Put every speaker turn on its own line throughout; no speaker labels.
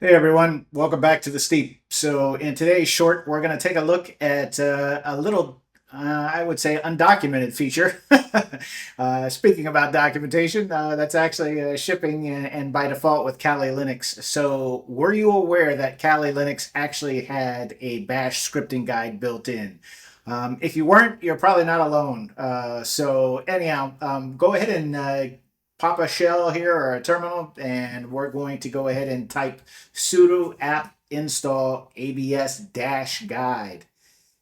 Hey everyone, welcome back to the Steep. So in today's short, we're going to take a look at a little, I would say, undocumented feature. Speaking about documentation, that's actually shipping and by default with Kali Linux. So were you aware that Kali Linux actually had a Bash scripting guide built in? If you weren't, you're probably not alone. So anyhow, go ahead and pop a shell here or a terminal, and we're going to go ahead and type sudo apt install abs guide.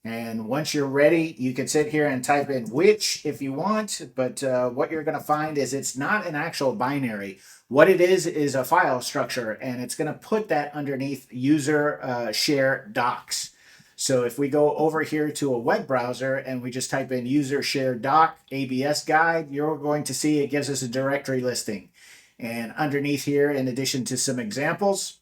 And once you're ready, you can sit here and type in which if you want, but what you're going to find is it's not an actual binary. What it is a file structure, and it's going to put that underneath user share docs. So if we go over here to a web browser and we just type in user share doc ABS guide, you're going to see it gives us a directory listing. And underneath here, in addition to some examples,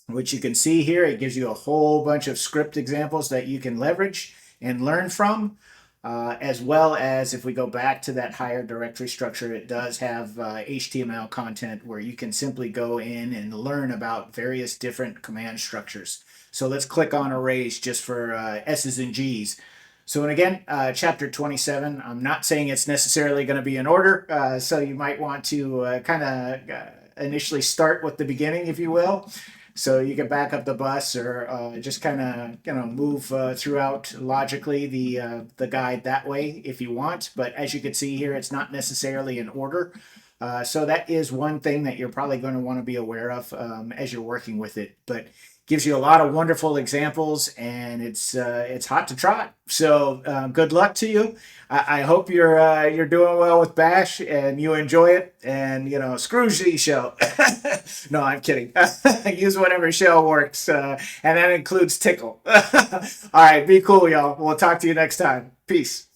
which you can see here, it gives you a whole bunch of script examples that you can leverage and learn from. As well as if we go back to that higher directory structure, it does have HTML content where you can simply go in and learn about various different command structures. So let's click on arrays just for S's and G's. So, and again, chapter 27, I'm not saying it's necessarily going to be in order. So you might want to kind of initially start with the beginning, if you will. So you can back up the bus or just kind of move throughout logically the guide that way if you want. But as you can see here, it's not necessarily in order. So that is one thing that you're probably going to want to be aware of as you're working with it. But gives you a lot of wonderful examples, and it's hot to trot. So good luck to you. I hope you're doing well with Bash and you enjoy it. And screw Z shell. No, I'm kidding. Use whatever shell works, and that includes Tickle. All right, be cool, y'all. We'll talk to you next time. Peace.